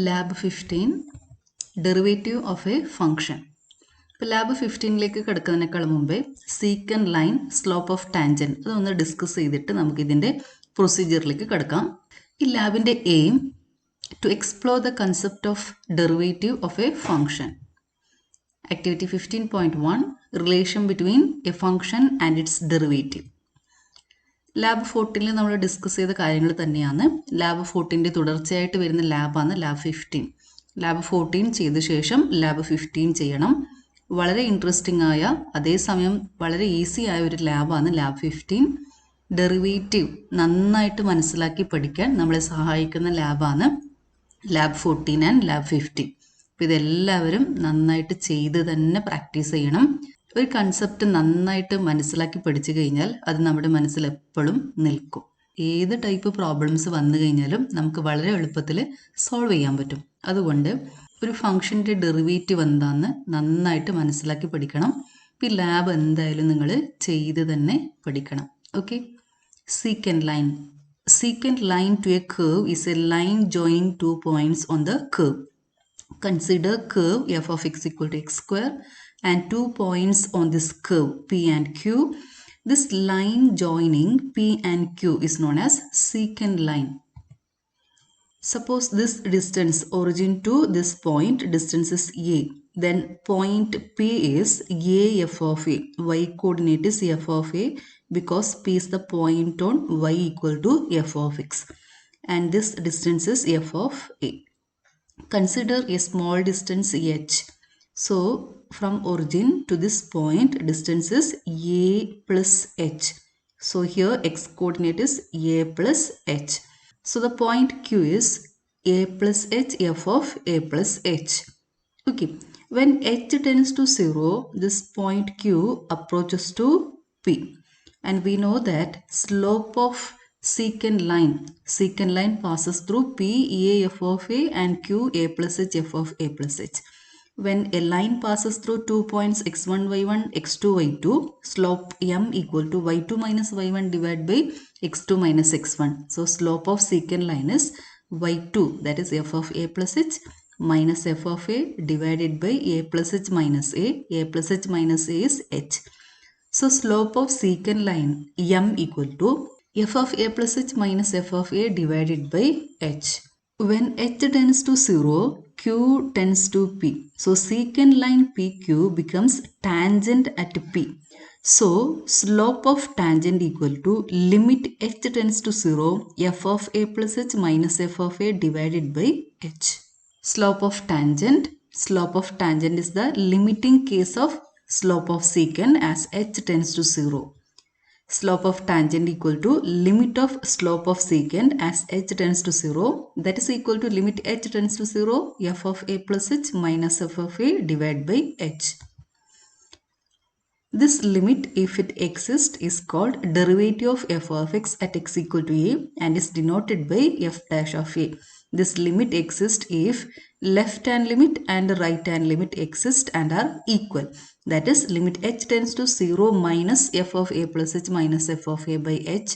Lab 15 Derivative of a function. ഇപ്പോൾ lab 15ലേക്ക് കിടക്കുന്നതിനേക്കാൾ മുമ്പേ second line slope of tangent അതൊന്ന് ഡിസ്കസ് ചെയ്തിട്ട് നമുക്ക് ഇതിൻ്റെ പ്രൊസീജിയറിലേക്ക് കിടക്കാം. ഈ ലാബിൻ്റെ aim to explore the concept of derivative of a function. Activity 15.1 relation between a function and its derivative. Lab 14ൽ നമ്മൾ ഡിസ്കസ് ചെയ്ത കാര്യങ്ങൾ തന്നെയാണ് ലാബ് 14ൻ്റെ തുടർച്ചയായിട്ട് വരുന്ന ലാബാണ് ലാബ് 15. ലാബ് 14 ചെയ്ത ശേഷം ലാബ് 15 ചെയ്യണം. വളരെ ഇൻട്രസ്റ്റിംഗ് ആയ അതേസമയം വളരെ ഈസി ആയ ഒരു ലാബാണ് ലാബ് 15. ഡെറിവേറ്റീവ് നന്നായിട്ട് മനസ്സിലാക്കി പഠിക്കാൻ നമ്മളെ സഹായിക്കുന്ന ലാബാണ് ലാബ് 14 ആൻഡ് ലാബ് 15. അപ്പോൾ ഇതെല്ലാവരും നന്നായിട്ട് ചെയ്ത് തന്നെ പ്രാക്ടീസ് ചെയ്യണം. ഒരു കൺസെപ്റ്റ് നന്നായിട്ട് മനസ്സിലാക്കി പഠിച്ചു കഴിഞ്ഞാൽ അത് നമ്മുടെ മനസ്സിൽ എപ്പോഴും നിൽക്കും. ഏത് ടൈപ്പ് പ്രോബ്ലംസ് വന്നു കഴിഞ്ഞാലും നമുക്ക് വളരെ എളുപ്പത്തിൽ സോൾവ് ചെയ്യാൻ പറ്റും. അതുകൊണ്ട് ഒരു ഫംഗ്ഷൻ്റെ ഡെറിവേറ്റീവ് എന്താണെന്ന് നന്നായിട്ട് മനസ്സിലാക്കി പഠിക്കണം. ഈ ലാബ് എന്തായാലും നിങ്ങൾ ചെയ്ത് തന്നെ പഠിക്കണം. Okay. Secant line. Secant line to a curve is a line joining 2 points on the curve. Consider curve f of x equal to x square and 2 points on this curve P and Q. This line joining P and Q is known as secant line. Suppose this distance origin to this point distance is a. Then point P is a f of a. Y coordinate is f of a because P is the point on y equal to f of x. And this distance is f of a. Consider a small distance h. So from origin to this point distance is a plus h. So here x coordinate is a plus h. So the point Q is a plus h f of a plus h. Okay. When h tends to 0, this point Q approaches to P. And we know that slope of secant line passes through P a f of a and Q a plus h f of a plus h. When a line passes through 2 points x1 y1 x2 y2, slope m equal to y2 minus y1 divided by x2 minus x1. So slope of secant line is y2, that is f of a plus h minus f of a divided by a plus h minus a plus h minus a is h. So slope of secant line m equal to f of a plus h minus f of a divided by h. When h tends to 0, q tends to p. So secant line pq becomes tangent at p. So slope of tangent equal to limit h tends to 0 f of a plus h minus f of a divided by h. Slope of tangent is the limiting case of slope of secant as h tends to 0. Slope of tangent equal to limit of slope of secant as h tends to 0, that is equal to limit h tends to 0 f of a plus h minus f of a divided by h. This limit, if it exists, is called derivative of f of x at x equal to a and is denoted by f dash of a. This limit exists if left hand limit and right hand limit exist and are equal. That is, limit h tends to 0 minus f of a plus h minus f of a by h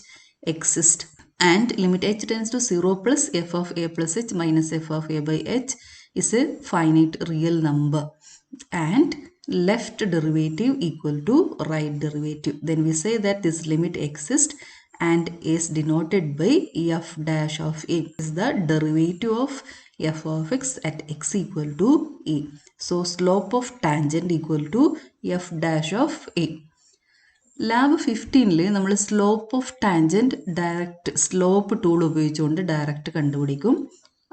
exist. And limit h tends to 0 plus f of a plus h minus f of a by h is a finite real number. And left derivative equal to right derivative. Then we say that this limit exists and is denoted by f dash of a. Is the derivative of f of x at x equal to a. So slope of tangent equal to f dash of a. Lab 15ൽ നമ്മൾ slope of tangent direct slope tool ഉപയോഗിച്ചുകൊണ്ട് direct കണ്ടുപിടിക്കും.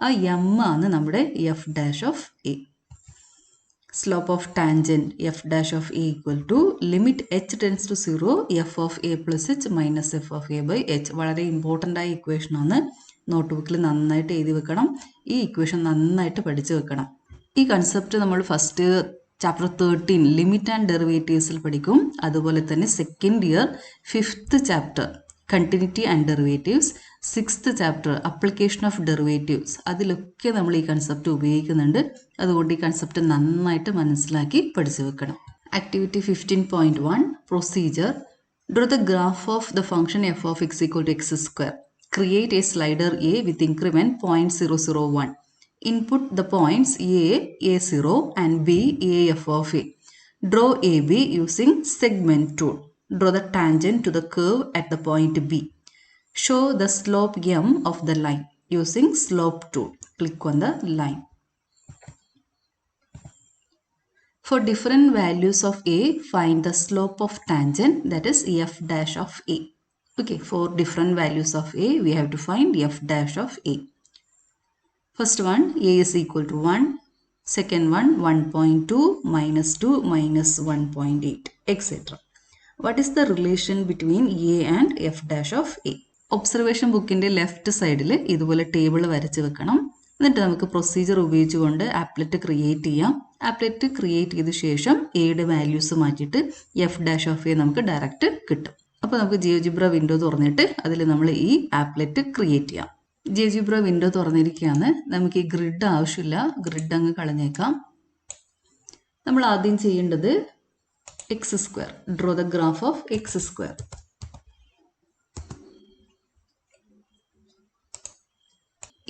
ആ m ആണ് നമ്മുടെ f dash of a. Slope of tangent f dash of a equal to limit h tends to 0 f of a plus h minus f of a by h. വളരെ important ആയ equation ആണ്. Not ബുക്കിൽ നന്നായിട്ട് എഴുതി വെക്കണം. ഈ equation നന്നായിട്ട് പഠിച്ചു വെക്കണം. ഈ കൺസെപ്റ്റ് നമ്മൾ ഫസ്റ്റ് ചാപ്റ്റർ 13 ലിമിറ്റ് ആൻഡ് ഡെറിവേറ്റീവ്സിൽ പഠിക്കും. അതുപോലെ തന്നെ second year 5th chapter continuity and derivatives, 6th chapter application of derivatives, അതിലൊക്കെ നമ്മൾ ഈ കൺസെപ്റ്റ് ഉപയോഗിക്കുന്നുണ്ട്. അതുകൊണ്ട് ഈ കൺസെപ്റ്റ് നന്നായിട്ട് മനസ്സിലാക്കി പഠിച്ചു വെക്കണം. Activity 15.1 procedure. Draw the graph of the function f of x equal to x square. Create a slider A with increment 0.001. Input the points A, A0 and B, AF of A. Draw AB using segment tool. Draw the tangent to the curve at the point B. Show the slope M of the line using slope tool. Click on the line. For different values of A, find the slope of tangent, that is f dash of A. Okay, for different values of A, we have to find f dash of A. First one, A is equal to 1. Second one, 1.2 minus 2 minus 1.8, etc. What is the relation between A and f dash of A? Observation ബുക്കിൻ്റെ left സൈഡിൽ ഇതുപോലെ table വരച്ച് വെക്കണം. എന്നിട്ട് നമുക്ക് procedure ഉപയോഗിച്ചുകൊണ്ട് applet create ചെയ്യാം. Applet create ചെയ്ത ശേഷം എയുടെ വാല്യൂസ് മാറ്റിയിട്ട് എഫ് ഡാഷ് ഓഫ് എ നമുക്ക് ഡയറക്റ്റ് കിട്ടും. അപ്പോൾ നമുക്ക് ജിയോജിബ്ര വിൻഡോ തുറന്നിട്ട് അതിൽ നമ്മൾ ഈ ആപ്ലെറ്റ് ക്രിയേറ്റ് ചെയ്യാം. ജിയോജിബ്ര വിൻഡോ തുറന്നിരിക്കുകയാണ്. നമുക്ക് ഈ ഗ്രിഡ് ആവശ്യമില്ല, ഗ്രിഡ് അങ്ങ് കളഞ്ഞേക്കാം. നമ്മൾ ആദ്യം ചെയ്യേണ്ടത് X square, draw the graph of X square.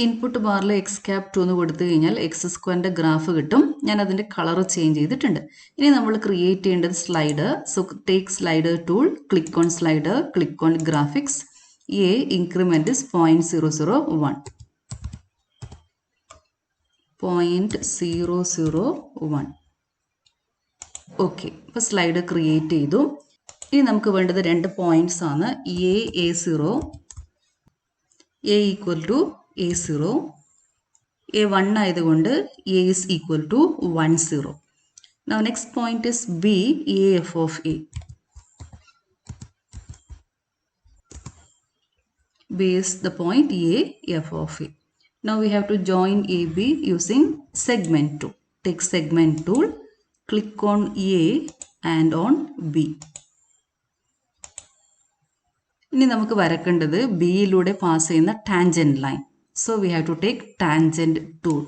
Input ബാറിൽ എക്സ് ക്യാപ് 2 എന്ന് കൊടുത്തു കഴിഞ്ഞാൽ എക്സ് സ്ക്വയറിൻ്റെ ഗ്രാഫ് കിട്ടും. ഞാൻ അതിൻ്റെ കളർ ചേഞ്ച് ചെയ്തിട്ടുണ്ട്. ഇനി നമ്മൾ ക്രിയേറ്റ് ചെയ്യേണ്ടത് slider. So take slider tool, click on slider, click on graphics. A increment is 0.001. 0.001. Okay, ഇപ്പോൾ സ്ലൈഡർ ക്രിയേറ്റ് ചെയ്തു. ഇനി നമുക്ക് വേണ്ടത് 2 പോയിന്റ്സ് ആണ്. A0, A equal to A0, A1 ആയതുകൊണ്ട് A is equal to 10. Now next point is B, AF of A. B is the point A, F of A. Now we have to join AB using segment tool. Take segment tool, click on A and on B. ഇനി നമുക്ക് വരക്കേണ്ടത് ബിയിലൂടെ pass ചെയ്യുന്ന tangent line. So we have to take tangent tool.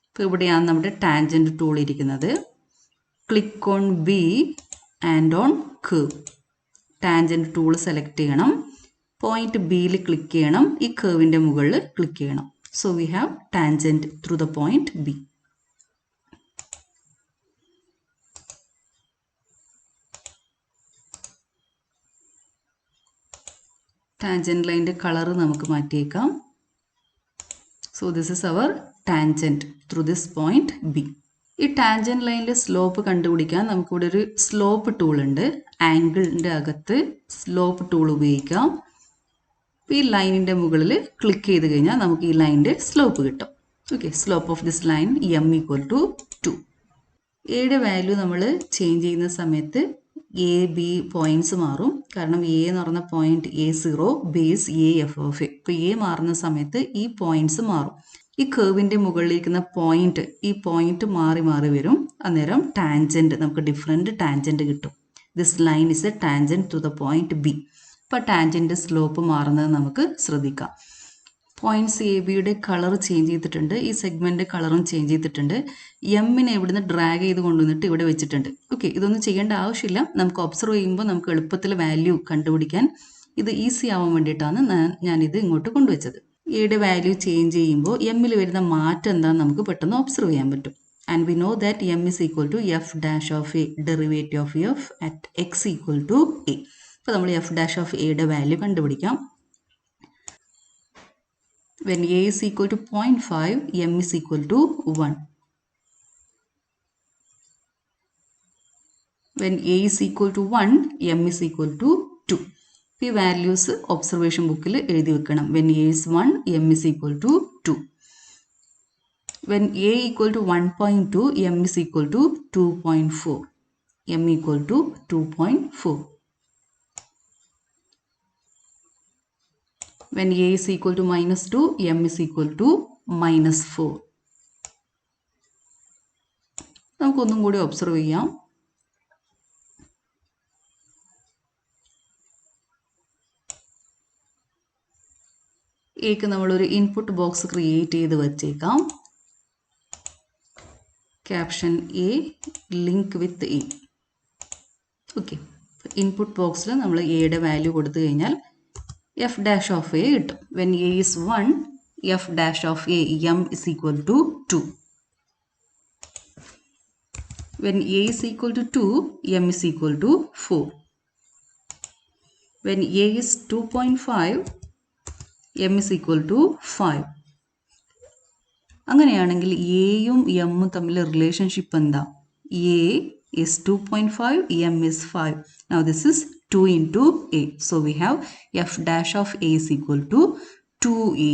ഇപ്പോൾ ഇവിടെയാണ് നമ്മുടെ tangent tool ഇരിക്കുന്നത്. Click on b and on curve. Tangent tool select ചെയ്യണം. പോയിന്റ് ബിയിൽ ക്ലിക്ക് ചെയ്യണം. ഈ കർവിൻ്റെ മുകളിൽ ക്ലിക്ക് ചെയ്യണം. So we have tangent through the point b. Tangent ലൈൻ്റെ കളർ നമുക്ക് മാറ്റിയേക്കാം. So this is our tangent through this point b. ഈ ടാൻജൻറ്റ് ലൈനിൻ്റെ സ്ലോപ്പ് കണ്ടുപിടിക്കാൻ നമുക്കിവിടെ ഒരു സ്ലോപ്പ് ടൂൾ ഉണ്ട്. ആംഗിളിൻ്റെ അകത്ത് സ്ലോപ്പ് ടൂൾ ഉപയോഗിക്കാം. ഈ ലൈനിൻ്റെ മുകളിൽ ക്ലിക്ക് ചെയ്ത് കഴിഞ്ഞാൽ നമുക്ക് ഈ ലൈനിൻ്റെ സ്ലോപ്പ് കിട്ടും. Okay, slope of this line M equal to 2. എയുടെ വാല്യൂ നമ്മൾ ചേഞ്ച് ചെയ്യുന്ന സമയത്ത് എ ബി പോയിന്റ്സ് മാറും. കാരണം എ എന്ന് പറയുന്ന point A0, base AF of A. ഇപ്പോൾ എ മാറുന്ന സമയത്ത് ഈ പോയിന്റ്സ് മാറും. ഈ കർവിൻ്റെ മുകളിലിരിക്കുന്ന പോയിന്റ്, ഈ പോയിന്റ് മാറി മാറി വരും. അന്നേരം ടാൻജൻറ്റ് നമുക്ക് ഡിഫറെൻറ്റ് ടാൻജൻറ്റ് കിട്ടും. This line is a tangent to the point B. ഇപ്പോൾ ടാൻജൻറ്റ് സ്ലോപ്പ് മാറുന്നത് നമുക്ക് ശ്രദ്ധിക്കാം. പോയിന്റ്സ് എ ബിയുടെ കളർ ചേഞ്ച് ചെയ്തിട്ടുണ്ട്. ഈ സെഗ്മെൻറ്റ് കളറും ചേഞ്ച് ചെയ്തിട്ടുണ്ട്. എമ്മിനെ ഇവിടുന്ന് ഡ്രാഗ് ചെയ്ത് കൊണ്ടുവന്നിട്ട് ഇവിടെ വെച്ചിട്ടുണ്ട്. ഓക്കെ, ഇതൊന്നും ചെയ്യേണ്ട ആവശ്യമില്ല. നമുക്ക് ഒബ്സർവ് ചെയ്യുമ്പോൾ നമുക്ക് എളുപ്പത്തിൽ വാല്യൂ കണ്ടുപിടിക്കാൻ ഇത് ഈസി ആവാൻ വേണ്ടിയിട്ടാണ് ഞാനിത് ഇങ്ങോട്ട് കൊണ്ടുവച്ചത്. എയുടെ വാല്യൂ ചേഞ്ച് ചെയ്യുമ്പോൾ എമ്മിൽ വരുന്ന മാറ്റം എന്താണെന്ന് നമുക്ക് പെട്ടെന്ന് ഒബ്സർവ് ചെയ്യാൻ പറ്റും. And we know that M is equal to F dash of A, derivative of F at X equal to A. അപ്പോൾ നമ്മൾ എഫ് ഡാഷ് ഓഫ് എയുടെ വാല്യൂ കണ്ടുപിടിക്കാം. When a is equal to 0.5, m is equal to 1. When a is equal to 1, m is equal to 2. ഈ values observation ബുക്കിൽ എഴുതി വെക്കണം. When a is 1, m is equal to 2. When a equal to 1.2, m is equal to 2.4. m equal to 2.4. When a is equal to -2, m is equal to -4. നമുക്കൊന്നും കൂടി observe ചെയ്യാം. എക്ക് നമ്മളൊരു input box create ചെയ്ത് വച്ചേക്കാം. Caption a, link with a. Okay, input ബോക്സിൽ നമ്മൾ എയുടെ വാല്യൂ കൊടുത്തു കഴിഞ്ഞാൽ എഫ് ഡാഷ് ഓഫ് എ കിട്ടും. When a is 1, f dash of a, m is equal to 2. When a is equal to 2, m is equal to 4. When a is 2.5, m is equal to 5. അങ്ങനെയാണെങ്കിൽ എയും എമ്മും തമ്മിൽ relationship എന്താ? a is 2.5, m is 5. Now this is 2 into a. So we have f dash of a is equal to 2a.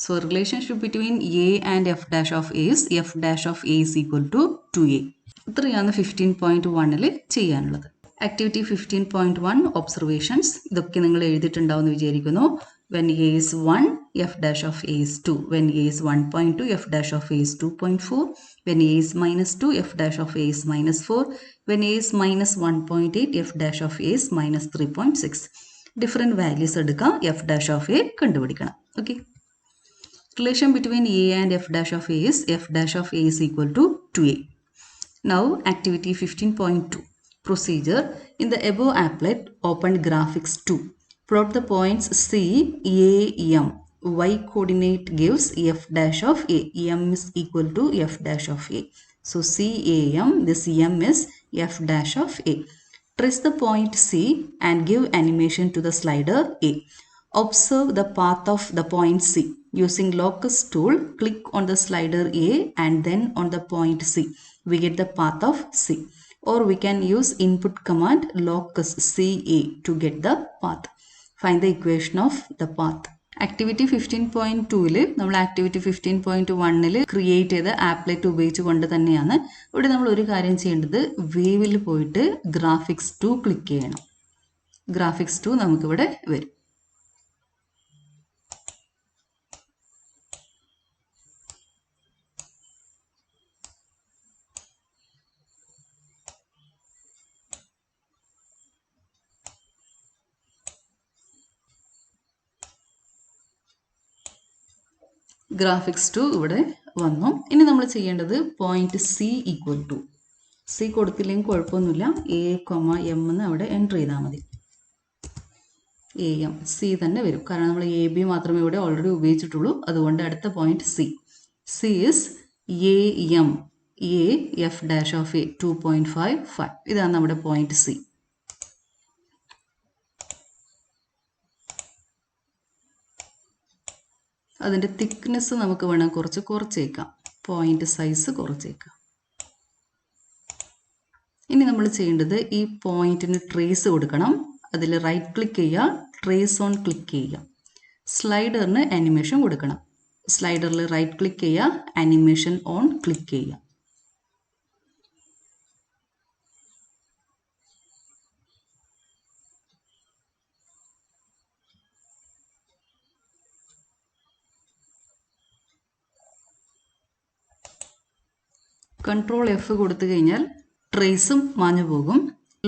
So relationship between a and f dash of a is f dash of a is equal to 2a. ഇത്രയാണ് 15.1ൽ ചെയ്യാനുള്ളത്. Activity 15.1 observations ഇതൊക്കെ നിങ്ങൾ എഴുതിയിട്ടുണ്ടാവുമെന്ന് വിചാരിക്കുന്നു. When a is 1, f dash of a is 2. When a is 1.2, f dash of a is 2.4. When a is minus 2, f dash of a is minus 4. When a is minus 1.8, f dash of a is minus 3.6. Different values എടുക്കുക, f dash of a കണ്ടുപിടിക്കണം. Okay. Relation between a and f dash of a is f dash of a is equal to 2a. Now activity 15.2. Procedure. In the above applet, open graphics 2. Plot the points C, A, M. Y coordinate gives f dash of a. M is equal to f dash of a. So C, A, M. This M is f dash of a. Trace the point C and give animation to the slider A. Observe the path of the point C. Using locus tool, click on the slider A and then on the point C. We get the path of C. Or we can use input command locus CA to get the path. Find the equation of the path. Activity 15.2ൽ നമ്മൾ activity 15.1ൽ create ചെയ്ത applet ഉപയോഗിച്ചുകൊണ്ട് തന്നെയാണ്. ഇവിടെ നമ്മൾ ഒരു കാര്യം ചെയ്യേണ്ടത്, വേവിൽ പോയിട്ട് ഗ്രാഫിക്സ് 2 ക്ലിക്ക് ചെയ്യണം. ഗ്രാഫിക്സ് 2 നമുക്കിവിടെ വരും. ഗ്രാഫിക്സ് 2 ഇവിടെ വന്നു. ഇനി നമ്മൾ ചെയ്യേണ്ടത് point C equal to, C കൊടുത്തില്ലെങ്കിൽ കുഴപ്പമൊന്നുമില്ല, എ കൊമ എം എന്ന് അവിടെ എൻ്റർ ചെയ്താൽ മതി. എ എം സി തന്നെ വരും, കാരണം നമ്മൾ എ ബി മാത്രമേ ഇവിടെ ഓൾറെഡി ഉപയോഗിച്ചിട്ടുള്ളൂ. അതുകൊണ്ട് അടുത്ത point C. C is A M, A F dash of A 2.55. ഇതാണ് നമ്മുടെ പോയിന്റ് സി. അതിൻ്റെ തിക്നെസ് നമുക്ക് വേണം കുറച്ചേക്കാം, പോയിന്റ് സൈസ് കുറച്ചേക്കാം. ഇനി നമ്മൾ ചെയ്യേണ്ടത് ഈ പോയിന്റിന് ട്രേസ് കൊടുക്കണം. അതിൽ റൈറ്റ് ക്ലിക്ക് ചെയ്യുക, ട്രേസ് ഓൺ ക്ലിക്ക് ചെയ്യുക. സ്ലൈഡറിന് ആനിമേഷൻ കൊടുക്കണം. സ്ലൈഡറിൽ റൈറ്റ് ക്ലിക്ക് ചെയ്യുക, ആനിമേഷൻ ഓൺ ക്ലിക്ക് ചെയ്യുക. കൺട്രോൾ എഫ് കൊടുത്തു കഴിഞ്ഞാൽ ട്രേസും മാഞ്ഞു പോകും.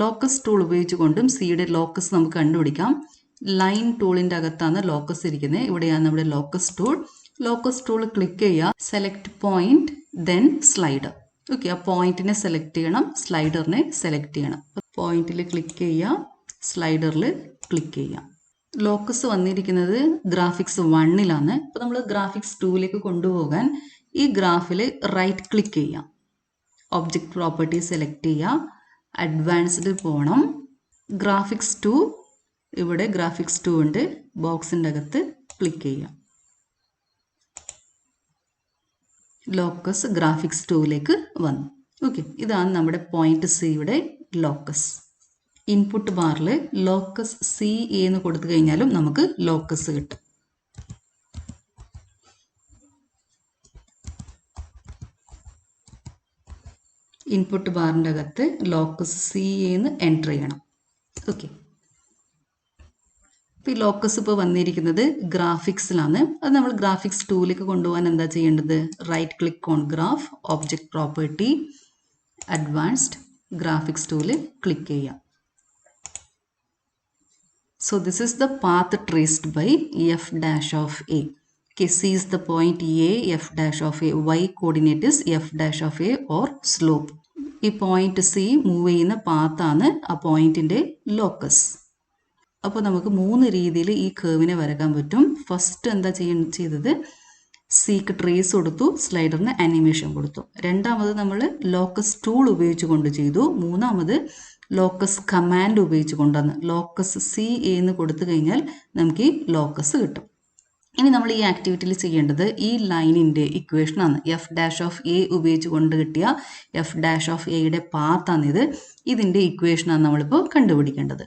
ലോക്കസ് ടൂൾ ഉപയോഗിച്ചുകൊണ്ടും സിയുടെ ലോക്കസ് നമുക്ക് കണ്ടുപിടിക്കാം. ലൈൻ ടൂളിൻ്റെ അകത്താണ് ലോക്കസ് ഇരിക്കുന്നത്. ഇവിടെയാണ് നമ്മുടെ locus tool. Locus tool click ചെയ്യുക, select point, then slider. Okay, ആ പോയിന്റിനെ സെലക്ട് ചെയ്യണം, സ്ലൈഡറിനെ സെലക്ട് ചെയ്യണം. പോയിന്റിൽ ക്ലിക്ക് ചെയ്യുക, സ്ലൈഡറിൽ ക്ലിക്ക് ചെയ്യുക. ലോക്കസ് വന്നിരിക്കുന്നത് ഗ്രാഫിക്സ് 1ലാണ്. അപ്പോൾ നമ്മൾ ഗ്രാഫിക്സ് 2ലേക്ക് കൊണ്ടുപോകാൻ ഈ ഗ്രാഫിൽ റൈറ്റ് ക്ലിക്ക് ചെയ്യാം, ഒബ്ജക്റ്റ് പ്രോപ്പർട്ടി സെലക്ട് ചെയ്യുക, അഡ്വാൻസ്ഡ് പോകണം. ഗ്രാഫിക്സ് 2, ഇവിടെ ഗ്രാഫിക്സ് 2 ഉണ്ട്, ബോക്സിൻ്റെ അകത്ത് ക്ലിക്ക് ചെയ്യാം. ലോക്കസ് ഗ്രാഫിക്സ് 2ലേക്ക് വന്നു. ഓക്കെ, ഇതാണ് നമ്മുടെ പോയിന്റ് സിയുടെ ലോക്കസ്. ഇൻപുട്ട് ബാറിൽ ലോക്കസ് സി എന്ന് കൊടുത്തു കഴിഞ്ഞാലും നമുക്ക് ലോക്കസ് കിട്ടും. ഇൻപുട്ട് ബാറിൻ്റെ അകത്ത് ലോക്കസ് സി എന്ന് എൻ്റർ ചെയ്യണം. ഓക്കെ, ഇപ്പോൾ ഈ ലോക്കസ് ഇപ്പോൾ വന്നിരിക്കുന്നത് ഗ്രാഫിക്സിലാണ്. അത് നമ്മൾ ഗ്രാഫിക്സ് 2ലേക്ക് കൊണ്ടുപോകാൻ എന്താ ചെയ്യേണ്ടത്? Right click on graph, object property, advanced, graphics 2ൽ ക്ലിക്ക് ചെയ്യാം. So this is the path traced by f dash of a. Okay, C is the point A, f dash of a. Y coordinate is f dash of a or slope. ഈ point C move ചെയ്യുന്ന പാത്താണ് ആ പോയിന്റിൻ്റെ locus. അപ്പോൾ നമുക്ക് 3 രീതിയിൽ ഈ കേർവിനെ വരക്കാൻ പറ്റും. First എന്താ ചെയ്തത്? സിക്ക് ട്രേസ് കൊടുത്തു, സ്ലൈഡറിന് ആനിമേഷൻ കൊടുത്തു. രണ്ടാമത് നമ്മൾ ലോക്കസ് ടൂൾ ഉപയോഗിച്ച് കൊണ്ട് ചെയ്തു. മൂന്നാമത് ലോക്കസ് കമാൻഡ് ഉപയോഗിച്ച് കൊണ്ടുവന്ന് ലോക്കസ് സി എന്ന് കൊടുത്തു കഴിഞ്ഞാൽ നമുക്ക് ഈ ലോക്കസ് കിട്ടും. ഇനി നമ്മൾ ഈ ആക്ടിവിറ്റിയിൽ ചെയ്യേണ്ടത് ഈ ലൈനിൻ്റെ ഇക്വേഷനാണ്. എഫ് ഡാഷ് ഓഫ് എ ഉപയോഗിച്ച് കൊണ്ട് കിട്ടിയ എഫ് ഡാഷ് ഓഫ് എയുടെ പാത്താണിത്. ഇതിൻ്റെ ഇക്വേഷനാണ് നമ്മളിപ്പോൾ കണ്ടുപിടിക്കേണ്ടത്.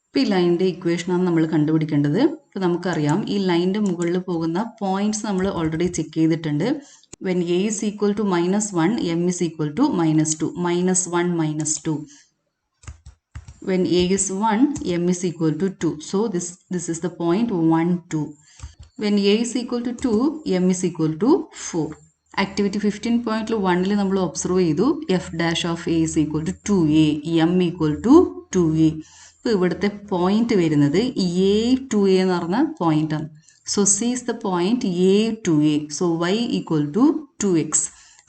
ഇപ്പോൾ ഈ ലൈനിൻ്റെ ഇക്വേഷനാണ് നമ്മൾ കണ്ടുപിടിക്കേണ്ടത്. ഇപ്പോൾ നമുക്കറിയാം ഈ ലൈനിൻ്റെ മുകളിൽ പോകുന്ന പോയിന്റ്സ് നമ്മൾ ഓൾറെഡി ചെക്ക് ചെയ്തിട്ടുണ്ട്. When a is equal to -1, m is equal to -2. -1, -2. When a is 1, m is equal to 2. So this is the point 1, 2. When a is equal to 2, m is equal to 4. Activity 15.1 നമ്മൾ observe ചെയ്തു F dash of A is equal to 2a, m equal to 2a. ഇപ്പോൾ ഇവിടുത്തെ point വരുന്നത് a to a എന്ന് പറഞ്ഞ പോയിന്റാണ്. So C is the point A to A. So y equal to 2x.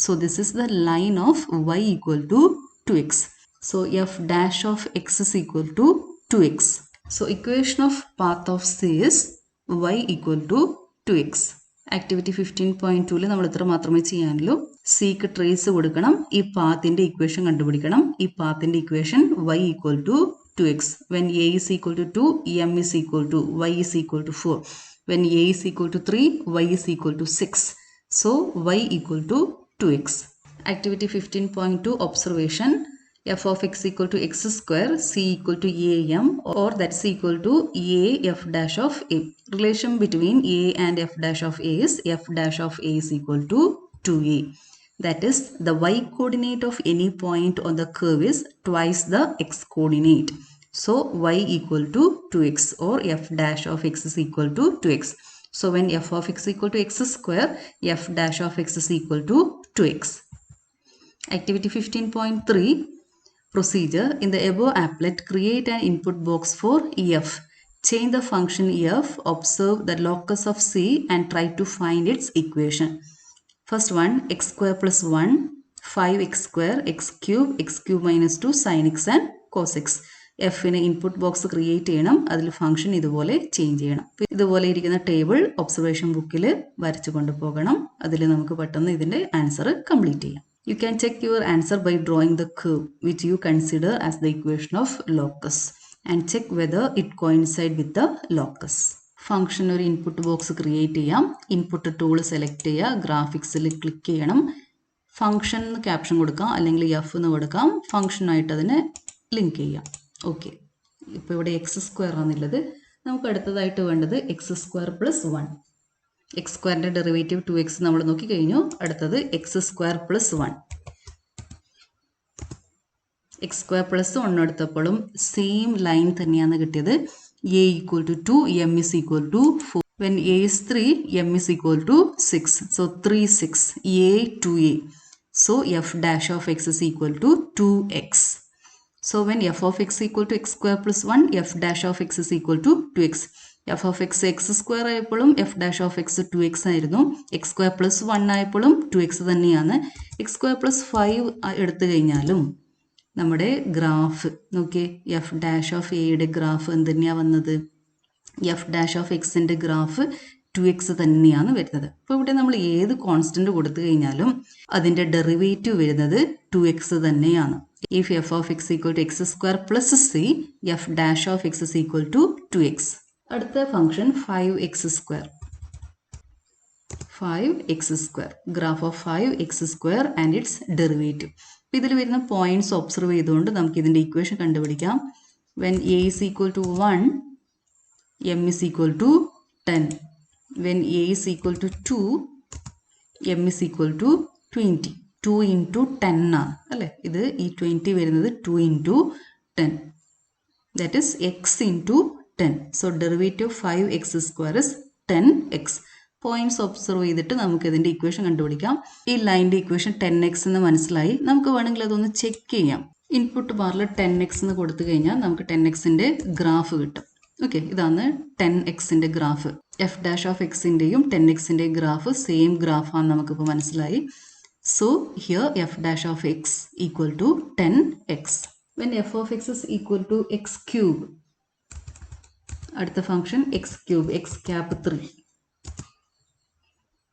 So this is the line of y equal to 2x. So f dash of x is equal to 2x. So equation of path of C is y equal to 2x. Activity 15.2 നമ്മൾ ഇത്ര മാത്രമേ ചെയ്യാനുള്ളൂ. സിക്ക് trace കൊടുക്കണം, ഈ പാത്തിൻ്റെ equation കണ്ടുപിടിക്കണം. ഈ പാത്തിൻ്റെ equation y equal to 2x. When a is equal to 2, m is equal to y is equal to 4. When a is equal to 3, y is equal to 6. So y equal to 2x. Activity 15.2 observation. F of x equal to x square, c equal to am, or that's equal to a f dash of a. Relation between a and f dash of a is f dash of a is equal to 2a. That is, the y coordinate of any point on the curve is twice the x coordinate. So y equal to 2x, or f dash of x is equal to 2x. So when f of x equal to x square, f dash of x is equal to 2x. Activity 15.3 procedure. In the above applet, create an input box for f. Change the function f, observe the locus of c and try to find its equation. First one, x square plus 1, 5x square, x cube minus 2 sin x and cos x. എഫിന് input box create ചെയ്യണം, അതിൽ function ഇതുപോലെ change ചെയ്യണം. ഇതുപോലെ ഇരിക്കുന്ന table observation ബുക്കിൽ വരച്ചു കൊണ്ടുപോകണം. അതിൽ നമുക്ക് പെട്ടെന്ന് ഇതിൻ്റെ ആൻസർ കംപ്ലീറ്റ് ചെയ്യാം. You can check your answer by drawing the curve which you consider as the equation of locus and check whether it coincide with the locus. Function ഒരു ഇൻപുട്ട് ബോക്സ് ക്രിയേറ്റ് ചെയ്യാം. Input tool select ചെയ്യുക, ഗ്രാഫിക്സിൽ click ചെയ്യണം. Function എന്ന് caption കൊടുക്കാം, അല്ലെങ്കിൽ F എന്ന് കൊടുക്കാം. ഫംഗ്ഷനായിട്ട് അതിനെ ലിങ്ക് ചെയ്യാം. ഓക്കെ, ഇപ്പോൾ ഇവിടെ എക്സ് സ്ക്വയർ ആണുള്ളത്. നമുക്ക് അടുത്തതായിട്ട് വേണ്ടത് എക്സ് സ്ക്വയർ പ്ലസ് 1. എക്സ് സ്ക്വയറിൻ്റെ ഡെറിവേറ്റീവ് 2x നമ്മൾ നോക്കിക്കഴിഞ്ഞു. അടുത്തത് x square plus 1. X square plus 1 എടുത്തപ്പോഴും സെയിം ലൈൻ തന്നെയാണ് കിട്ടിയത്. a equal to 2, m is equal to 4. When a is 3, m is equal to 6. So 3, 6, a to a. So f dash of x is equal to 2x. So when f of x equal to x square plus 1, f dash of x is equal to 2x. f of x x square ആയപ്പോഴും f dash of x 2x ആയിരുന്നു. x square plus 1 ആയപ്പോഴും 2x തന്നെയാണ്. x square plus 5 എടുത്തു കഴിഞ്ഞാലും നമ്മുടെ graph നോക്കിയേ, F dash of എയുടെ graph എന്തുതന്നെയാണ് വന്നത്? F dash of എക്സിൻ്റെ graph 2x തന്നെയാണ് വരുന്നത്. അപ്പോൾ ഇവിടെ നമ്മൾ ഏത് കോൺസ്റ്റന്റ് കൊടുത്തു കഴിഞ്ഞാലും അതിൻ്റെ ഡെറിവേറ്റീവ് വരുന്നത് 2x തന്നെയാണ്. If F of X equal to X square plus C, F dash of X is equal to 2x. അടുത്ത function 5x square. 5x square, graph of 5x square and its derivative. ഇതിൽ വരുന്ന points observe ചെയ്തുകൊണ്ട് നമുക്ക് ഇതിൻ്റെ equation കണ്ടുപിടിക്കാം. When a is equal to 1, m is equal to 10. When a is equal to 2, m is equal to 20. 2 into 10 ആണ് അല്ലേ? ഇത് ഈ 20 വരുന്നത് 2 into 10. That is x into 10. So derivative 5x square is 10x. Points observe ചെയ്തിട്ട് നമുക്ക് ഇതിൻ്റെ equation കണ്ടുപിടിക്കാം. ഈ ലൈനിൻ്റെ ഇക്വേഷൻ 10x എന്ന് മനസ്സിലായി. നമുക്ക് വേണമെങ്കിൽ അതൊന്ന് ചെക്ക് ചെയ്യാം. ഇൻപുട്ട് ബാറിൽ 10x എന്ന് കൊടുത്തു കഴിഞ്ഞാൽ നമുക്ക് 10xൻ്റെ ഗ്രാഫ് കിട്ടും. ഓക്കെ, ഇതാണ് 10xൻ്റെ ഗ്രാഫ്. എഫ് ഡാഷ് ഓഫ് എക്സിൻ്റെയും 10xൻ്റെ ഗ്രാഫ് സെയിം ഗ്രാഫാണെന്ന് നമുക്കിപ്പോൾ മനസ്സിലായി. So here f dash of X equal to 10x. when f of x is equal to x cube, അടുത്ത function x cube, x cap 3,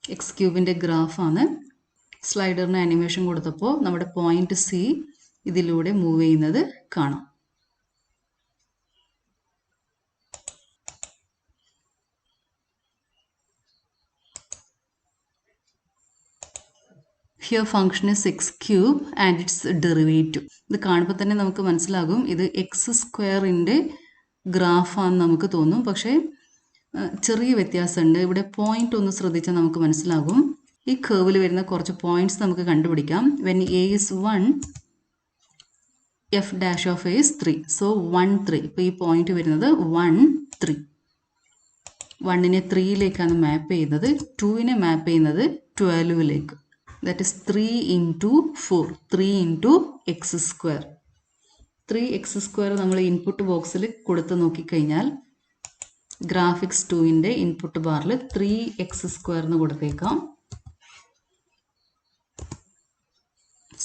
x ക്യൂബിൻ്റെ ഗ്രാഫാണ്. സ്ലൈഡറിന് ആനിമേഷൻ കൊടുത്തപ്പോൾ നമ്മുടെ പോയിന്റ് സി ഇതിലൂടെ മൂവ് ചെയ്യുന്നത് കാണാം. Here function is x cube and its derivative. ഇത് കാണുമ്പോൾ തന്നെ നമുക്ക് മനസ്സിലാകും ഇത് എക്സ് സ്ക്വയറിൻ്റെ ഗ്രാഫാണെന്ന് നമുക്ക് തോന്നും. പക്ഷേ ചെറിയ വ്യത്യാസമുണ്ട്. ഇവിടെ പോയിന്റ് ഒന്ന് ശ്രദ്ധിച്ചാൽ നമുക്ക് മനസ്സിലാകും. ഈ കേർവിൽ വരുന്ന കുറച്ച് പോയിന്റ്സ് നമുക്ക് കണ്ടുപിടിക്കാം. When A is 1, F dash of A is 3. So 1 3. ഇപ്പോൾ ഈ പോയിന്റ് വരുന്നത് 1 3. 1നെ 3യിലേക്കാണ് മാപ്പ് ചെയ്യുന്നത്. 2നെ മാപ്പ് ചെയ്യുന്നത് 12ലേക്ക്. That is 3 into 4, 3 into x square. 3x square നമ്മൾ ഇൻപുട്ട് ബോക്സിൽ കൊടുത്ത് നോക്കിക്കഴിഞ്ഞാൽ ഗ്രാഫിക്സ് 2ൻ്റെ ഇൻപുട്ട് ബാറിൽ 3x square എന്ന് കൊടുത്തേക്കാം.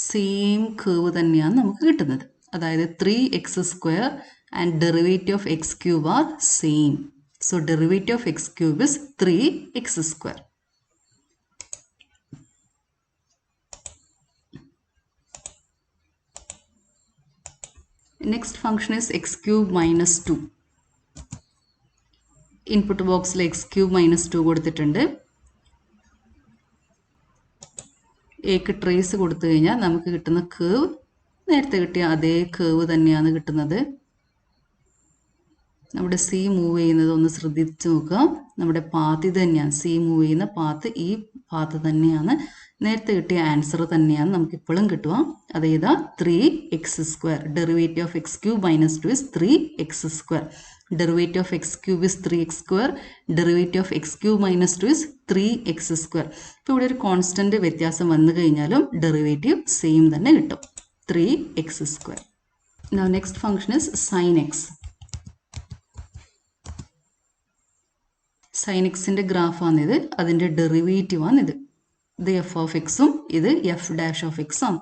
സെയിം കേർവ് തന്നെയാണ് നമുക്ക് കിട്ടുന്നത്. അതായത് 3x square and derivative of X cube are same. So derivative of X cube is 3x square. Next function is x cube minus 2. Input ബോക്സിൽ എക്സ് ക്യൂബ് മൈനസ് 2 കൊടുത്തിട്ടുണ്ട്. എക്ക് trace കൊടുത്തു കഴിഞ്ഞാൽ നമുക്ക് കിട്ടുന്ന കേർവ് നേരത്തെ കിട്ടിയ അതേ കേർവ് തന്നെയാണ് കിട്ടുന്നത്. നമ്മുടെ സി മൂവ് ചെയ്യുന്നത് ഒന്ന് ശ്രദ്ധിച്ച് നോക്കുക. നമ്മുടെ പാത്ത് ഇത് തന്നെയാണ്. സി മൂവ് ചെയ്യുന്ന പാത്ത് ഈ പാത്ത് തന്നെയാണ്. നേരത്തെ കിട്ടിയ ആൻസർ തന്നെയാണ് നമുക്ക് ഇപ്പോഴും കിട്ടുക. അതേതാ 3x square. Derivative of X cube minus 2 is 3x square. Derivative of X cube is 3x square. Derivative of X cube minus 2 is 3x square. ഇപ്പോൾ ഇവിടെ ഒരു കോൺസ്റ്റന്റ് വ്യത്യാസം വന്നു കഴിഞ്ഞാലും ഡെറിവേറ്റീവ് സെയിം തന്നെ കിട്ടും, 3x square. Now next function is sin x. Sine എക്സിൻ്റെ ഗ്രാഫാണിത്. അതിൻ്റെ ഡെറിവേറ്റീവാണിത്. ഇത് എഫ് ഓഫ് എക്സും ഇത് എഫ് ഡാഷ് ഓഫ് എക്സ് ആണ്.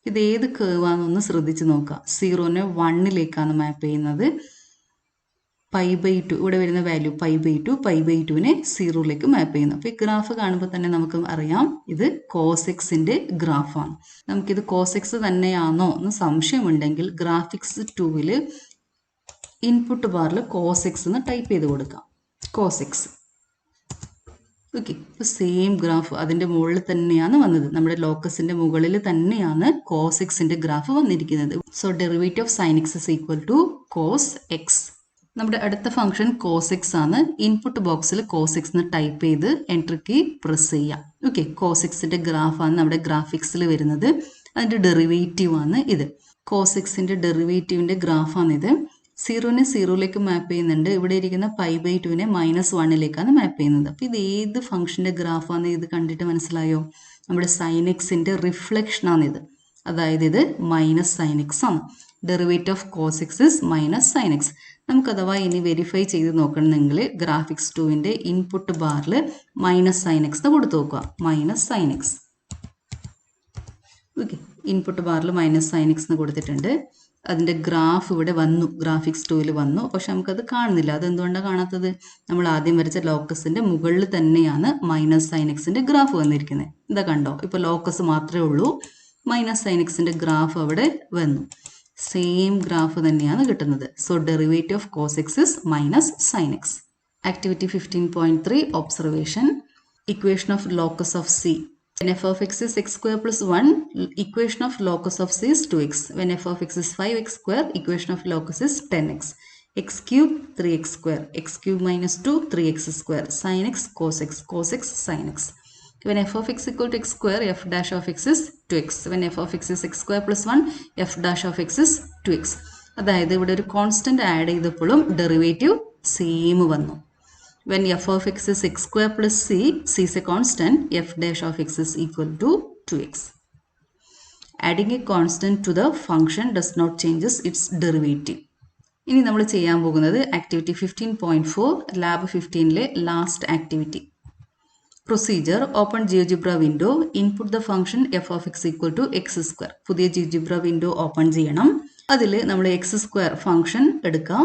ഇത് ഏത് കേർവാണെന്നൊന്ന് ശ്രദ്ധിച്ച് നോക്കുക. 0നെ 1ലേക്കാണ് മാപ്പ് ചെയ്യുന്നത്. π/2 ഇവിടെ വരുന്ന വാല്യൂ π/2, π/2നെ 0ലേക്ക് മാപ്പ് ചെയ്യുന്നു. അപ്പോൾ ഈ ഗ്രാഫ് കാണുമ്പോൾ തന്നെ നമുക്ക് അറിയാം ഇത് കോസ് എക്സിൻ്റെ ഗ്രാഫാണ്. നമുക്കിത് കോസ് എക്സ് തന്നെയാണോ എന്ന് സംശയമുണ്ടെങ്കിൽ ഗ്രാഫിക്സ് 2ൽ ഇൻപുട്ട് ബാറിൽ കോസ് എക്സ് എന്ന് ടൈപ്പ് ചെയ്ത് കൊടുക്കാം. Cos X. ഓക്കെ, ഇപ്പോൾ സെയിം ഗ്രാഫ് അതിൻ്റെ മുകളിൽ തന്നെയാണ് വന്നത്. നമ്മുടെ ലോക്കസിൻ്റെ മുകളിൽ തന്നെയാണ് കോസ് എക്സിൻ്റെ ഗ്രാഫ് വന്നിരിക്കുന്നത്. So derivative of sine X is equal to cos X. നമ്മുടെ അടുത്ത ഫംഗ്ഷൻ കോസ് എക്സ് ആണ്. ഇൻപുട്ട് ബോക്സിൽ കോസ് എക്സ് എന്ന് ടൈപ്പ് ചെയ്ത് എൻട്രി കീ പ്രസ് ചെയ്യാം. ഓക്കെ, കോസ് എക്സിൻ്റെ ഗ്രാഫാണ് നമ്മുടെ ഗ്രാഫിക്സിൽ വരുന്നത്. അതിൻ്റെ ഡെറിവേറ്റീവ് ആണ് ഇത്. കോസ് എക്സിൻ്റെ ഡെറിവേറ്റീവിൻ്റെ ഗ്രാഫാണിത്. 0നെ 0ലേക്ക് മാപ്പ് ചെയ്യുന്നുണ്ട്. ഇവിടെ ഇരിക്കുന്ന π/2നെ -1ലേക്കാണ് മാപ്പ് ചെയ്യുന്നത്. അപ്പോൾ ഇത് ഏത് ഫംഗ്ഷൻ്റെ ഗ്രാഫാണ് ഇത് കണ്ടിട്ട് മനസ്സിലായോ? നമ്മുടെ സൈൻ എക്സിൻ്റെ റിഫ്ലക്ഷനാണിത്. അതായത് ഇത് മൈനസ് സൈൻ എക്സ് ആണ്. Derivative of cos X is minus sine X. നമുക്ക് അഥവാ ഇനി വെരിഫൈ ചെയ്ത് നോക്കണമെങ്കിൽ ഗ്രാഫിക്സ് 2ൻ്റെ ഇൻപുട്ട് ബാറിൽ മൈനസ് സൈൻ എക്സ് എന്ന് കൊടുത്തു നോക്കുക. Minus sine X. Okay, input ബാറിൽ മൈനസ് സൈൻ എക്സ് എന്ന് കൊടുത്തിട്ടുണ്ട്. അതിൻ്റെ ഗ്രാഫ് ഇവിടെ വന്നു, ഗ്രാഫിക്സ് 2ൽ വന്നു. പക്ഷെ നമുക്കത് കാണുന്നില്ല. അതെന്തുകൊണ്ടാണ് കാണാത്തത്? നമ്മൾ ആദ്യം വരച്ച ലോക്കസിൻ്റെ മുകളിൽ തന്നെയാണ് മൈനസ് സൈൻ എക്സിൻ്റെ ഗ്രാഫ് വന്നിരിക്കുന്നത്. ഇതാ കണ്ടോ, ഇപ്പോൾ ലോക്കസ് മാത്രമേ ഉള്ളൂ. മൈനസ് സൈൻ എക്സിൻ്റെ ഗ്രാഫ് അവിടെ വന്നു. സെയിം ഗ്രാഫ് തന്നെയാണ് കിട്ടുന്നത്. So derivative of cos X is minus sine X. Activity 15.3 observation. Equation of locus of C. When f of x is x square plus 1, equation of locus of c is 2x. When f of x is 5x square, equation of locus is 10x. x cube 3x square, x cube minus 2 3x square, sin x cos x, cos x sin x. When f of x equal to x square, f dash of x is 2x. When f of x is x square plus 1, f dash of x is 2x. അതായത് ഇവിടെ ഒരു constant add ചെയ്തപ്പോഴും derivative same വന്നു. When f of x is x square plus c, c is a constant, f dash of x is equal to 2x. Adding a constant to the function does not changes its derivative. ഇനി നമ്മൾ ചെയ്യാൻ പോകുന്നത് activity 15.4 lab 15ലെ last activity. Procedure: open GeoGebra window, input the function f of x equal to x square. പുതിയ GeoGebra window open ചെയ്യണം. അതിൽ നമ്മൾ x square function എടുക്കാം.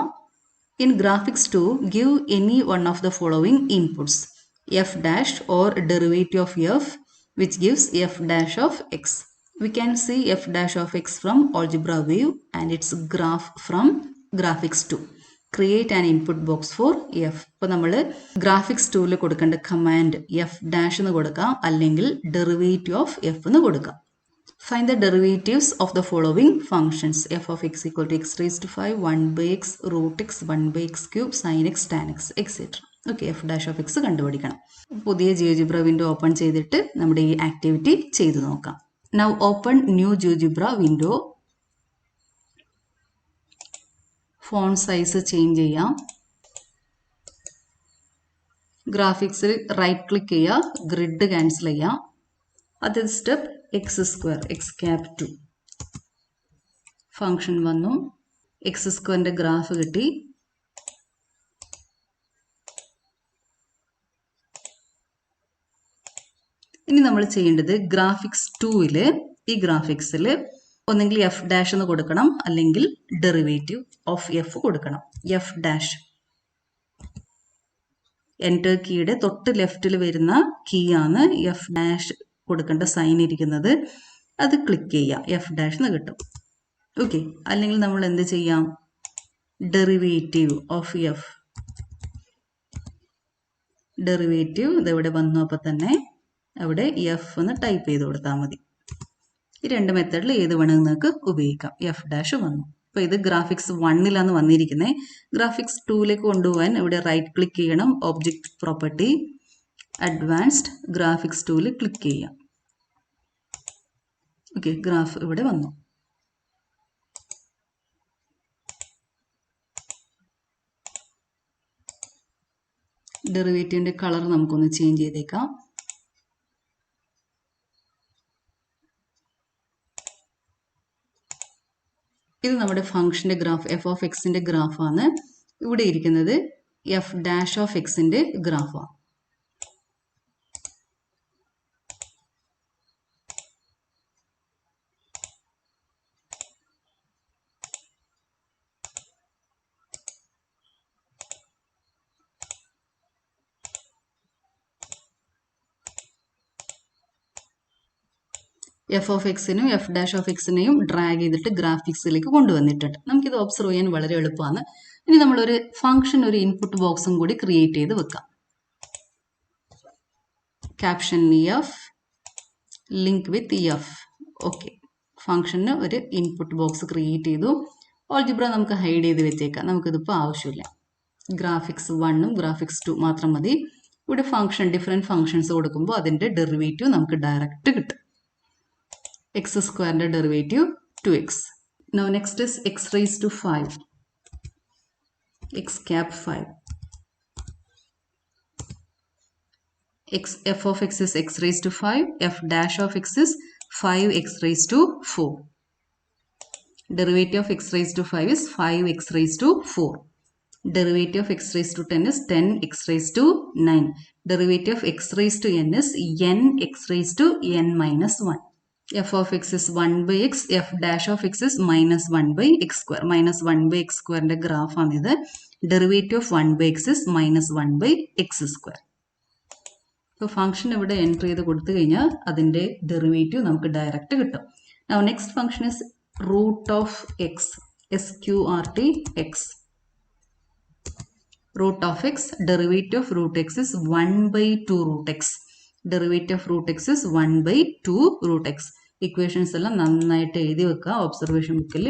In graphics 2, give any one of the following inputs, f dash or derivative of f, which gives f dash of x. We can see f dash of x from algebra view and its graph from graphics 2. Create an input box for f. ഇപ്പോൾ നമ്മൾ graphics 2ൽ കൊടുക്കേണ്ട command F dash എന്ന് കൊടുക്കാം, അല്ലെങ്കിൽ derivative of F എന്ന് കൊടുക്കാം. Find the derivatives of the following functions. F of x equal to x raised to 5, 1 by x, root x, 1 by x cube, sin x, tan x, etc. Okay, f dash of x കണ്ടുപിടിക്കണം. പുതിയ GeoGebra window open ചെയ്തിട്ട് നമ്മുടെ ഈ activity ചെയ്തു നോക്കാം. Now open new GeoGebra window. Font size change ചെയ്യാം. ഗ്രാഫിക്സിൽ right click ചെയ്യുക, grid cancel ചെയ്യാം. അടുത്ത step X square X cap 2 function വന്നു. എക്സ് സ്ക്വയറിന്റെ ഗ്രാഫ് കിട്ടി. ഇനി നമ്മൾ ചെയ്യേണ്ടത് ഗ്രാഫിക്സ് 2ൽ ഈ ഗ്രാഫിക്സിൽ ഒന്നെങ്കിൽ എഫ് ഡാഷ് എന്ന് കൊടുക്കണം, അല്ലെങ്കിൽ ഡെറിവേറ്റീവ് ഓഫ് എഫ് കൊടുക്കണം. എഫ് ഡാഷ് എൻ്റർ കീയുടെ തൊട്ട് ലെഫ്റ്റിൽ വരുന്ന കീ ആണ് എഫ് ഡാഷ് കൊടുക്കേണ്ട സൈൻ ഇരിക്കുന്നത്. അത് ക്ലിക്ക് ചെയ്യാം, എഫ് ഡാഷ് എന്ന് കിട്ടും. ഓക്കെ, അല്ലെങ്കിൽ നമ്മൾ എന്ത് ചെയ്യാം, ഡെറിവേറ്റീവ് ഓഫ് എഫ്, ഡെറിവേറ്റീവ് ഇതെവിടെ വന്നു, അപ്പോൾ തന്നെ അവിടെ എഫ് എന്ന് ടൈപ്പ് ചെയ്ത് കൊടുത്താൽ മതി. ഈ രണ്ട് മെത്തേഡിൽ ഏത് വേണമെങ്കിൽ നിങ്ങൾക്ക് ഉപയോഗിക്കാം. എഫ് ഡാഷ് വന്നു. അപ്പോൾ ഇത് ഗ്രാഫിക്സ് 1ലാണ് വന്നിരിക്കുന്നത്. ഗ്രാഫിക്സ് 2ലേക്ക് കൊണ്ടുപോകാൻ ഇവിടെ റൈറ്റ് ക്ലിക്ക് ചെയ്യണം, ഒബ്ജക്റ്റ് പ്രോപ്പർട്ടി, അഡ്വാൻസ്ഡ്, ഗ്രാഫിക്സ് 2ൽ ക്ലിക്ക് ചെയ്യാം. ഓക്കെ, ഗ്രാഫ് ഇവിടെ വന്നു. ഡെറിവേറ്റീവിന്റെ കളർ നമുക്കൊന്ന് ചേഞ്ച് ചെയ്തേക്കാം. ഇത് നമ്മുടെ ഫംഗ്ഷന്റെ ഗ്രാഫ് എഫ് ഓഫ് എക്സിന്റെ ഗ്രാഫാണ്. ഇവിടെ ഇരിക്കുന്നത് എഫ് ഡാഷ് ഓഫ് എക്സിന്റെ ഗ്രാഫാണ്. എഫ് ഓഫ് എക്സിനും എഫ് ഡാഷ് ഓഫ് എക്സിനെയും ഡ്രാഗ് ചെയ്തിട്ട് ഗ്രാഫിക്സിലേക്ക് കൊണ്ടുവന്നിട്ടുണ്ട്. നമുക്കിത് ഒബ്സർവ് ചെയ്യാൻ വളരെ എളുപ്പമാണ്. ഇനി നമ്മളൊരു ഫംഗ്ഷൻ, ഒരു ഇൻപുട്ട് ബോക്സും കൂടി ക്രിയേറ്റ് ചെയ്ത് വെക്കാം. ക്യാപ്ഷൻ എഫ്, ലിങ്ക് വിത്ത് എഫ്. ഓക്കെ, ഫംഗ്ഷന് ഒരു ഇൻപുട്ട് ബോക്സ് ക്രിയേറ്റ് ചെയ്തു. ഓൾജിബ്ര നമുക്ക് ഹൈഡ് ചെയ്ത് വെച്ചേക്കാം, നമുക്കിതിപ്പോൾ ആവശ്യമില്ല. ഗ്രാഫിക്സ് 1ഉം ഗ്രാഫിക്സ് 2 മാത്രം മതി. ഇവിടെ ഫംഗ്ഷൻ, ഡിഫറെൻറ്റ് ഫംഗ്ഷൻസ് കൊടുക്കുമ്പോൾ അതിൻ്റെ ഡെറിവേറ്റീവ് നമുക്ക് ഡയറക്റ്റ് കിട്ടും. x square derivative 2x. Now next is x raised to 5, x cap 5. F of x is x raised to 5, f dash of x is 5x raised to 4. Derivative of x raised to 5 is 5x raised to 4. Derivative of x raised to 10 is 10x raised to 9. Derivative of x raised to n is nx raised to n minus 1. f of x is 1 by x, f dash of x is minus 1 by x square. Minus 1 by x square ന്റെ graph ആണിത്. Derivative of 1 by x is minus 1 by x square. ഇപ്പോൾ function ഇവിടെ enter ചെയ്ത് കൊടുത്തു കഴിഞ്ഞാൽ അതിൻ്റെ derivative നമുക്ക് direct കിട്ടും. Now next function is root of x, sqrt x. Root of x, derivative of root x is 1 by 2 root x. Derivative of root x is 1 by 2 root x. Equations എല്ലാം നന്നായിട്ട് എഴുതി വെക്കുക observation ബുക്കിൽ.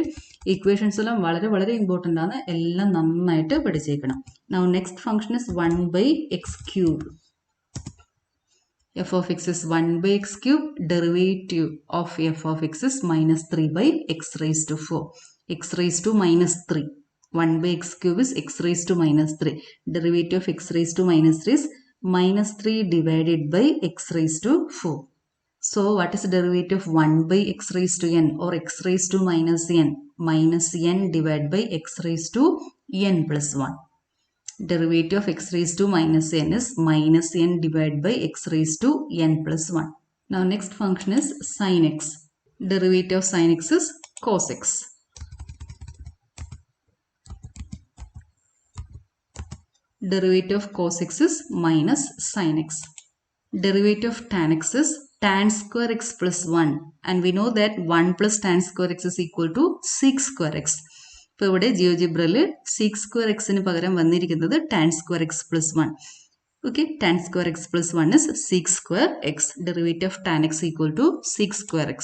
Equations എല്ലാം വളരെ വളരെ important ആണ്, എല്ലാം നന്നായിട്ട് പഠിച്ചേക്കണം. Now next function is 1 by x cube. f of x is 1 by x cube. Derivative of f of x is minus 3 by x raised to 4. x raised to minus 3. 1 by x cube is x raised to minus 3. Derivative of x raised to minus 3 is minus 3 divided by x raised to 4. So what is the derivative of 1 by x raised to n or x raised to minus n? Minus n divided by x raised to n plus 1. Derivative of x raised to minus n is minus n divided by x raised to n plus 1. Now next function is sin x. Derivative of sin x is cos x. Derivative of cos x is minus sin x. Derivative of tan x is tan square x plus 1. And we know that 1 plus tan square x is equal to 6 square x. ഇപ്പോൾ ഇവിടെ ജിയോജിബ്രയിൽ 6 square xന് പകരം വന്നിരിക്കുന്നത് tan square x plus 1. Okay, tan square x plus 1 is 6 square x. Derivative of tan x equal to 6 square x.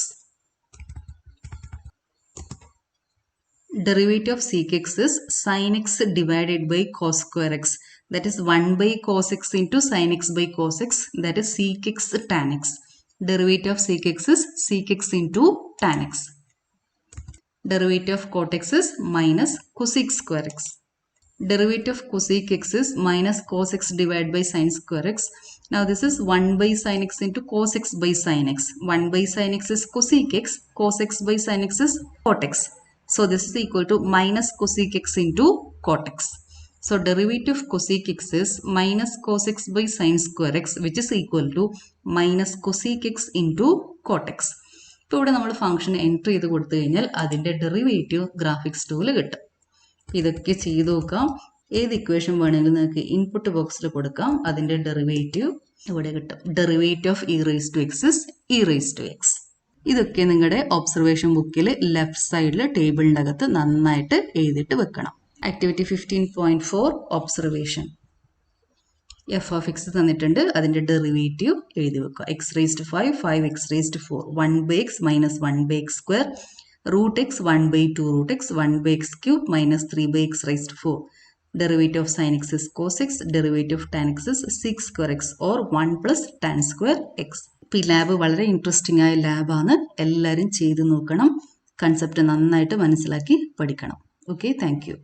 Derivative of sec x is sin x divided by cos square x. That is 1 by cos x into sin x by cos x. That is sec x tan x. Derivative of sec x is sec x into tan x. Derivative of cot x is minus cosec square x. Derivative of cosec x is minus cos x divided by sin square x. Now this is 1 by sin x into cos x by sin x. 1 by sin x is cosec x. Cos x by sin x is cot x. So this is equal to minus cosec x into cot x. So derivative of cosec x is minus cos x by sin square x, which is equal to minus cosec x into cot x. ഇപ്പോൾ ഇവിടെ നമ്മൾ function enter ചെയ്ത് കൊടുത്തു കഴിഞ്ഞാൽ അതിൻ്റെ derivative graphics tool കിട്ടും. ഇതൊക്കെ ചെയ്ത് നോക്കാം. ഏത് ഇക്വേഷൻ വേണമെങ്കിലും നിങ്ങൾക്ക് ഇൻപുട്ട് ബോക്സിൽ കൊടുക്കാം. അതിൻ്റെ ഡെറിവേറ്റീവ് ഇവിടെ കിട്ടും. Derivative of E raise to X is E raise to X. ഇതൊക്കെ നിങ്ങളുടെ ഒബ്സർവേഷൻ ബുക്കിൽ ലെഫ്റ്റ് സൈഡിൽ ടേബിളിൻ്റെ അകത്ത് നന്നായിട്ട് എഴുതിയിട്ട് വെക്കണം. Activity 15.4 observation. F of X തന്നിട്ടുണ്ട്, അതിൻ്റെ ഡെറിവേറ്റീവ് എഴുതി വെക്കുക. X raised 5, 5x raised 4, 1 by x minus 1 by x square, root x 1 by 2 root x, 1 by x cube minus 3 by x raised 4. Derivative of sin x is cos x, derivative of tan x is 6 square x or 1 plus tan square x. ഇപ്പോൾ ഈ lab വളരെ interesting ആയ ലാബാണ്. എല്ലാവരും ചെയ്ത് നോക്കണം. Concept നന്നായിട്ട് മനസ്സിലാക്കി പഠിക്കണം. Okay, thank you.